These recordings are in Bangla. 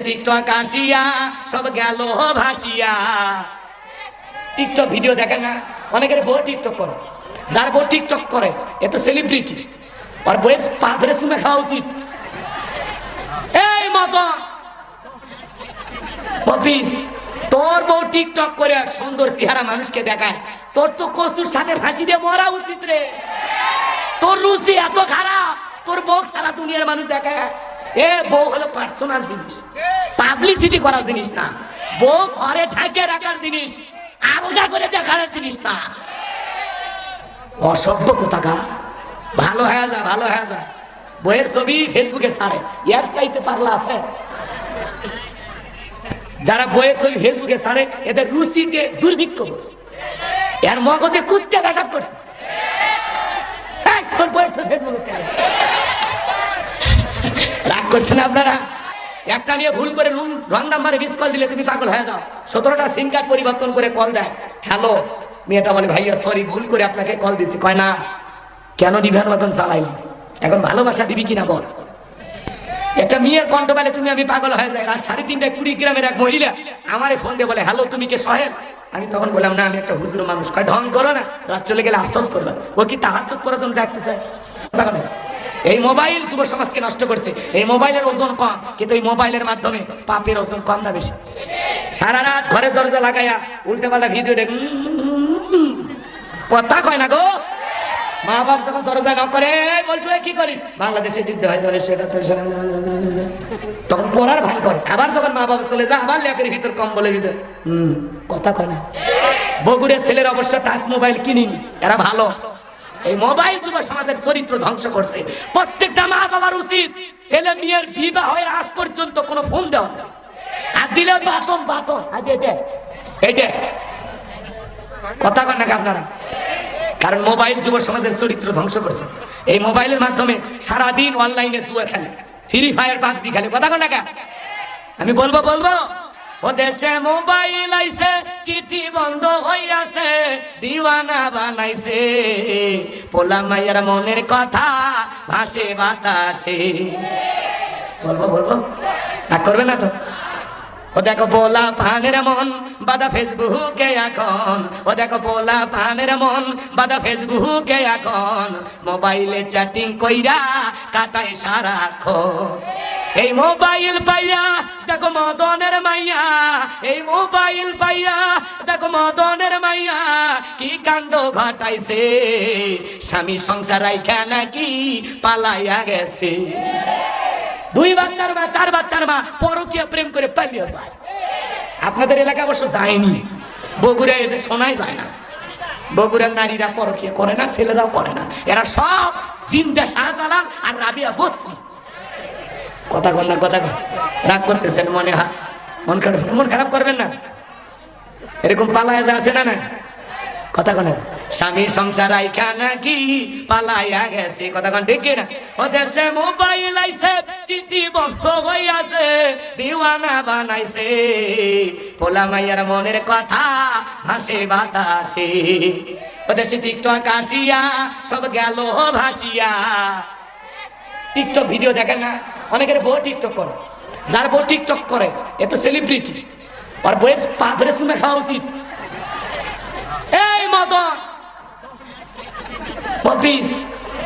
টিকটক আসিয়া সব গেল ভাসিয়া। টিকটক ভিডিও দেখেন না, অনেকের বউ টিকটক করে। যার বউ টিকটক করে এ তো সেলিব্রিটি, আর বইয়ের পা ধরে চুমে খাওয়া উচিত। এই মতো অফিস, তোর বউ টিকটক করে সুন্দর চেহারা মানুষকে দেখায়, তোর তো কচুর সাথে ফাঁসি দিয়ে মরা উচিত রে। তোর রুচি এত খারাপ, তোর বউ সারা দুনিয়ার মানুষ দেখায়। এ বউ হলো পার্সোনাল জিনিস, পাবলিসিটি করার জিনিস না। বউ ঘরে ঢাকে রাখার জিনিস, আলাদা করে দেখার জিনিস না। অসভ্য কোথাকার। ভালো হয়ে যা, ভালো হয়ে যা। বইয়ের ছবি ফেসবুকে ছাড়ে, এর চাইতে পাগলা আছে? যারা বইয়ের ছবি ফেসবুকে ছাড়ে এদের রুচিতে দুর্ভিক্ষ করছে, এর মগজে কুত্তে ব্যাঘাত করছে। তোর বইয়ের ছবি ফেসবুকে রাগ করছেন আপনারা? একটা নিয়ে ভুল করে রং নাম্বারে মিস কল দিলে তুমি পাগল হয়ে যাও। 17টা সিম কার্ড পরিবর্তন করে কল দেয়, হ্যালো। মেয়েটা বলে ভাইয়া সরি, ভুল করে আপনাকে কল দিচ্ছি। কয় না, কেন দিবেন এখন চালাইনি, এখন ভালোবাসা দিবি কিনা বল। একটা মেয়ের কণ্ঠ বলে তুমি, আমি পাগল হয়ে যাই। রাত 3:30টায় কুড়িগ্রামের এক মহিলা আমারে ফোন দিয়ে বলে হ্যালো তুমি কে সোহেল? আমি তখন বললাম না, আমি একটা হুজুর মানুষ। কয় ঢং করো না, রাত চলে গেলে আফসোস করবে। ও কি তাহাজ্জুদ পড়ার জন্য ডাকতে চায়? এই মোবাইল যুব সমাজকে নষ্ট করছে। এই মোবাইলের ওজন কম, কিন্তু এই মোবাইলের মাধ্যমে পাপের ওজন কম না বেশি? সারা রাত ঘরের দরজা লাগাইয়া উল্টাপাল্টা ভিডিও দেখ, কথা কয় না গো। মা বাপ যখন দরজা না করে বলছো কি করিস, বাংলাদেশে দিতে হয় সেটা, তখন পড়ার ভান করে। আবার যখন মা বাবা চলে যায় আবার ল্যাপের ভিতর কম্বলের ভিতর কথা কয় না। বগুড়ের ছেলের অবশ্য টাচ মোবাইল কিনিনি, এরা ভালো। এই মোবাইল যুব সমাজের চরিত্র ধ্বংস করছে। প্রত্যেকটা মা বাবার উচিত ছেলে মেয়ের বিবাহের আগ পর্যন্ত কোনো ফোন দেওয়া, আর দিলে বাটন বাটন এইটা কথা কন নাকি আপনারা? কারণ মোবাইল যুব সমাজের চরিত্র ধ্বংস করছে। এই মোবাইলের মাধ্যমে সারাদিন অনলাইনে জুয়া খেলে, ফ্রি ফায়ার, পাবজি খেলে। কথা কন নাকি? আমি বলবো ও দেশে মোবাইল আইছে, চিঠি বন্ধ হইয়াছে, দিওয়ানা বানাইছে, পোলা মাইয়ার মনের কথা ভাসে বাতাসে। বলবো না, করবে না তো? ও দেখো পোলা পানের মন বাদা ফেসবুকে এখন, ও দেখো পোলা পানের মন বাদা ফেসবুকে এখন, মোবাইলে চ্যাটিং কইরা কাটায় সারাক্ষণ। এই মোবাইল পাইয়া দেখো মদনের মাইয়া, এই মোবাইল পাইয়া দেখো মদনের মাইয়া কি কাণ্ড ঘটাইছে, স্বামী সংসার রাইখা নাকি পালাইয়া গেছে। 2 বাচ্চার মা, 4 বাচ্চার মা পরকীয়া প্রেম করে পালিয়ে যায়। আপনাদের এলাকা অবশ্য যায়নি, বগুড়া এটা শোনাই যায় না। বগুড়ার নারীরা পরকীয়া করে না, ছেলেরাও করে না, এরা সব জিন্দা শাহজালাল আর রাবিয়া বসি। কথা কন না, কথা কন। রাগ করতেছেন মনে, মন খারাপ করবেন না। এরকম পালায়া যা আছে না না, কথা কন। স্বামীর সংসার আইখা নাকি পালাইয়া গেছে, কথা কন ঠিক না? ও দেশে মোবাইল আইছে, চিঠি বন্ধ হইয়াছে, দিওয়ানা বানাইছে, পোলা মাইয়ার মনের কথা ভাসে বাতাসে। ও দেশে টিকটক আসিয়া সব গেল ভাসিয়া। টিকটক ভিডিও দেখেন না, অনেকের বউ টিকটক করে। যার বউ টিকটক করে এ তো সেলিব্রিটি, আর বইয়ের পা ধরে চুমে খাওয়া উচিত। এই মদন অফিস,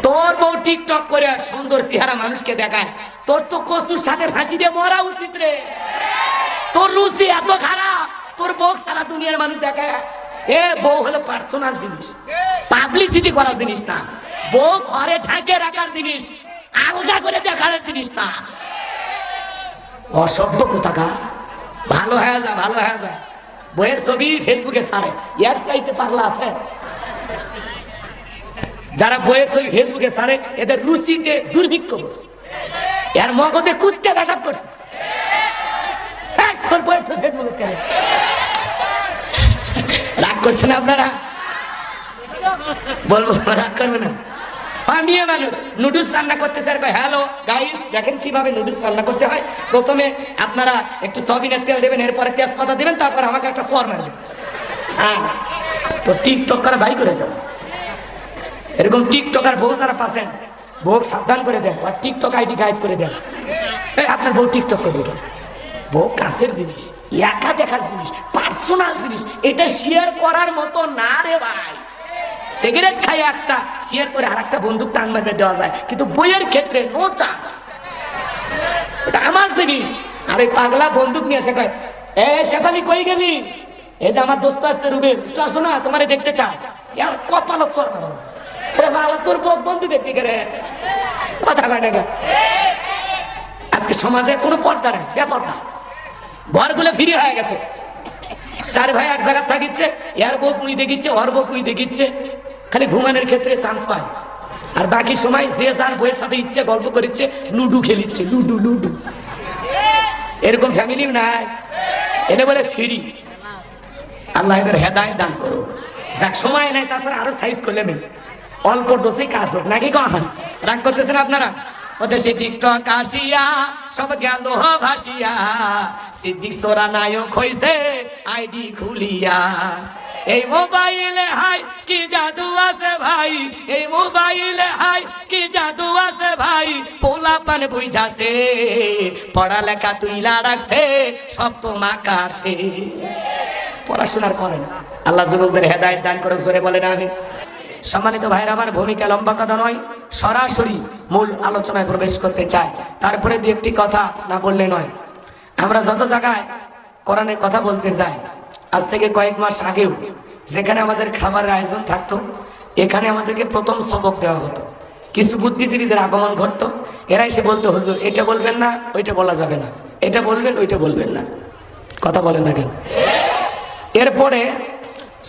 তোর বউ টিকটক করে সুন্দর চেহারা মানুষকে দেখায়, তোর তো কচুর সাথে ফাঁসি দিয়ে মরা উচিত রে। তোর রুচি এত খারাপ, তোর বউ সারা দুনিয়ার মানুষ দেখায়। এ বউ হলো পার্সোনাল জিনিস, পাবলিসিটি করার জিনিস না। বউ ঘরে ঢাকে রাখার জিনিস, আলাদা করে দেখার জিনিস না। অসভ্য কোথাকার। ভালো হয়ে যা, ভালো হয়ে যা। বইয়ের ছবি ফেসবুকে ছাড়ে, এর চাইতে পাগলা আছে? যারা বইয়ের ছবি ফেসবুকে ছাড়ে এদের রুচিতে দুর্ভিক্ষ করছে, এর মগজে কুত্তে ব্যাঘাত করছে। তোর বইয়ের ছবি ফেসবুকে কেন? রাগ করছেন আপনারা? বলবো রাগ করবে না। মেয়ে মানুষ নুডলস রান্না করতে চায়, হ্যালো গাইস দেখেন কিভাবে নুডলস রান্না করতে হয়। প্রথমে আপনারা একটু সয়াবিনের তেল দেবেন, এরপরে তেজপাতা দেবেন, তারপর আমাকে একটা সর মারবেন। হ্যাঁ, তো টিকটক করা বাই করে দেবো। এরকম টিকটকার বউ যারা পাচ্ছেন, বউ সাবধান করে দেন, আর টিকটক আইডি গাইড করে দেন। এই আপনার বউ টিকটক করে দেন, বহু কাছের জিনিস, একা দেখার জিনিস, পার্সোনাল জিনিস, এটা শেয়ার করার মতো না রে ভাই। সিগারেট খাই একটা, শেয়ার করে আর একটা বন্দুক টান মারতে দেওয়া যায়, কিন্তু বইয়ের ক্ষেত্রে নো চান্স। ওটা আমার জিনিস। আর ওই পাগলা বন্দুক নিয়ে এসে কয়, এ শেফালি কই গেলি? এই যে আমার দোস্ত আসছে রুবেল, একটু আসো না, তোমারে দেখতে চাই। আর কপালত চর তোর বন্ধু দেখতে গেলে কথা কয় না। আজকে সমাজে কোনো পর্দা নেই, বেপর্দা। ঘরগুলো ফ্রি হয়ে গেছে। চার ভাই এক জায়গা থাকিচ্ছে, এর বউ কুই দেখিচ্ছে, ওর বউ কুই দেখিচ্ছে, খালি ঘুমানোর ক্ষেত্রে চান্স পায়। আর বাকি সময় যে যার বইয়ের সাথে ইচ্ছে গল্প করিচ্ছে, লুডু খেলিচ্ছে, লুডু লুডু। এরকম ফ্যামিলি নাই, এলে বলে ফ্রি। আল্লাহ এদের হেদায়েত দান করুক। যাক, সময় নাই, তাছাড়া আরো সাইজ করলে নেই, অল্প ডোসে কাজ হোক নাকি কখন? রাগ করতেছেন আপনারা? ওদের সে টিকটক আসিয়া সব গেল ভাসিয়া, সিদ্দিক সোরা নায়ক হইছে আইডি খুলিয়া। এই মোবাইলে হাই কি জাদু আছে ভাই, এই মোবাইলে হাই কি জাদু আছে ভাই। পোলাপান বুঝাছে, পড়ালেখা তুইলা রাখছে সব তো মাকাশে। পড়াশোনার করেন, আল্লাহ যুবকদের হেদায়েত দান করে, জোরে বলেন আমিন। সম্মানিত ভাইরা আমার, ভূমিকা লম্বা কথা নয়, সরাসরি মূল আলোচনায় প্রবেশ করতে চাই। তারপরে দু একটি কথা না বললে নয়। আমরা যত জায়গায় কোরআনের কথা বলতে যাই, আজ থেকে কয়েক মাস আগেও যেখানে আমাদের খাবারের আয়োজন থাকতো, এখানে আমাদেরকে প্রথম সবক দেওয়া হতো। কিছু বুদ্ধিজীবীদের আগমন ঘটতো, এরা এসে বলতো, হুজুর এটা বলবেন না, ওইটা বলা যাবে না, এটা বলবেন, ওইটা বলবেন না। কথা বলেন না কেন? এরপরে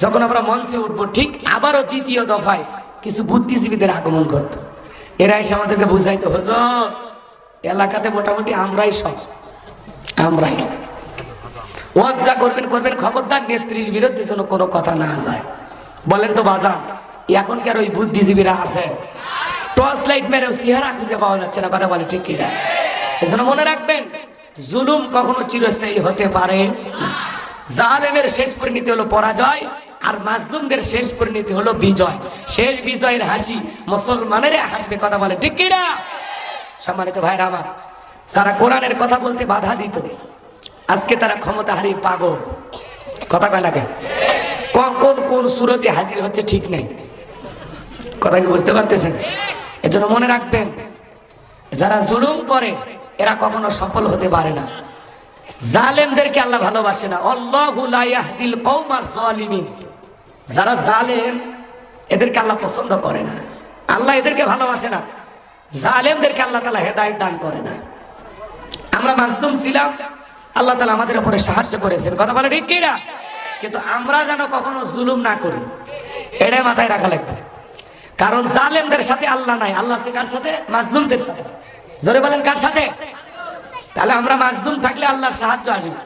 যখন আমরা মঞ্চে উঠবো, ঠিক আবারও দ্বিতীয় দফায় কিছু বুদ্ধিজীবীদের আগমন করতো। এরা এসে আমাদেরকে বুঝাইতো, হুজুর এলাকাতে মোটামুটি আমরাই সব, আমরাই ওয়াজ যা করবেন করবেন, খবরদার নেত্রীর বিরুদ্ধে যেন কোনো কথা না যায়। বলেন তো বাজার, এখন কি আর ওই বুদ্ধিজীবীরা আছে? টর্চ লাইট মেরেও চেহারা খুঁজে পাওয়া যাচ্ছে না। কথা বলে ঠিক কিনা? এজন্য মনে রাখবেন, জুলুম কখনো চিরস্থায়ী হতে পারে না। জালেমের শেষ পরিণতি হলো পরাজয়, আর মাজলুমদের শেষ পরিণতি হলো বিজয়। শেষ বিজয়ের হাসি মুসলমানেরা হাসবে। কথা বলে ঠিক কিনা? সম্মানিত ভাইরা আমার, যারা কোরআনের কথা বলতে বাধা দিত, আজকে তারা ক্ষমতা হারিয়ে পাগল। কথা কয় লাগে, কখন কোন সুরতে হাজির হচ্ছে ঠিক নেই। কথা কি বুঝতে পারতেছেন? এজন্য মনে রাখবেন, যারা জুলুম করে এরা কখনো সফল হতে পারে না। জালেমদেরকে আল্লাহ ভালোবাসে না। আল্লাহু লা ইয়াহদিল কওমাজ জালিমিন। যারা জালেম, এদেরকে আল্লাহ পছন্দ করে না, আল্লাহ এদেরকে ভালোবাসে না। জালেমদেরকে আল্লাহ তাআলা হেদায়েত দান করে না। আমরা মাজলুম ছিলাম, আল্লাহ তাআলা আমাদের উপরে সাহায্য করেছেন। কথা বলে ঠিক কিনা? কিন্তু আমরা যেন কখনো জুলুম না করি, এটাই মাথায় রাখা লাগবে। কারণ জালেমদের সাথে আল্লাহ নাই, আল্লাহ আছে কার সাথে? মাজলুমদের সাথে। জোরে বলেন, কার সাথে? তাহলে আমরা মাজলুম থাকলে আল্লাহর সাহায্য আসবে।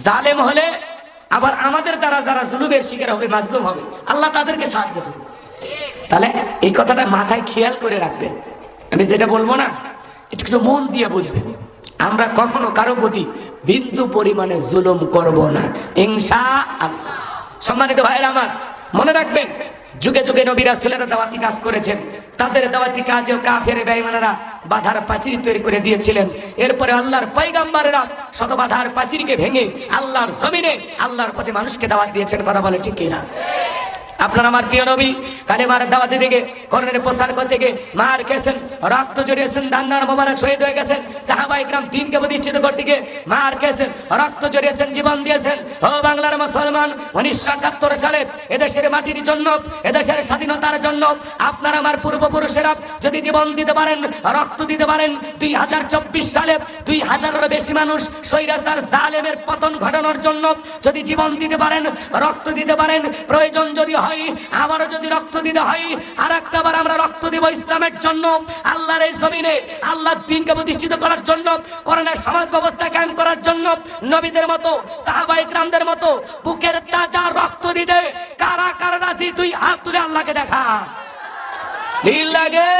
জালেম হলে আবার আমাদের দ্বারা যারা জুলুমের শিকার হবে, মাজলুম হবে, আল্লাহ তাদেরকে সাহায্য করবে। তাহলে এই কথাটা মাথায় খেয়াল করে রাখবেন। আমি যেটা বলবো না, একটু মন দিয়ে বুঝবেন। আমরা কখনো কারো প্রতি বিন্দু পরিমাণে জুলুম করব না, ইনশাআল্লাহ। সম্মানিত ভাইরা আমার, মনে রাখবেন, যুগে যুগে নবী রাসূলেরা দাওয়াতি কাজ করেছেন। তাদের দাওয়াতি কাজেও কাফের বেঈমানেরা বাধার প্রাচীর তৈরি করে দিয়েছিলেন। এরপরে আল্লাহর পয়গম্বরেরা শত বাধার প্রাচীরকে ভেঙে আল্লাহর জমিনে আল্লাহর পথে মানুষকে দাওয়াত দিয়েছেন। কথা বলে ঠিক কিনা? আপনার আমার প্রিয় নবী কালেমার দাওয়াতে থেকে, কোরআনের প্রচার করতে গিয়ে মার খেয়েছেন, রক্ত জড়িয়েছেন, দান্নার মোবারক শহীদ হয়ে গেছেন। সাহাবায়ে কিরাম দ্বীনকে প্রতিষ্ঠিত করতে গিয়ে মার খেয়েছেন, রক্ত জড়িয়েছেন, জীবন দিয়েছেন। ও বাংলার মুসলমান, 19৭৪ সালে এদেশের মাটির জন্য, এদেশের স্বাধীনতার জন্য আপনার আমার পূর্বপুরুষেরা যদি জীবন দিতে পারেন, রক্ত দিতে পারেন, 2024 সালে 2000-এরও বেশি মানুষ স্বৈরাচার জালেমের পতন ঘটানোর জন্য যদি জীবন দিতে পারেন, রক্ত দিতে পারেন, প্রয়োজন যদি হয় আবারও যদি রক্ত দিতে হয়, আর একটা বার আমরা রক্ত দেব ইসলামের জন্য, আল্লাহর এই জমিনে আল্লাহর দ্বীনকে প্রতিষ্ঠিত করার জন্য, কোরআনের সমাজ ব্যবস্থা কায়েম করার জন্য নবীদের মতো, সাহাবায়ে কিরামদের মতো বুকের তাজা রক্ত দিতে কারা কারা রাজি? তুই হাত তুলে আল্লাহকে দেখা। নীল লাগে।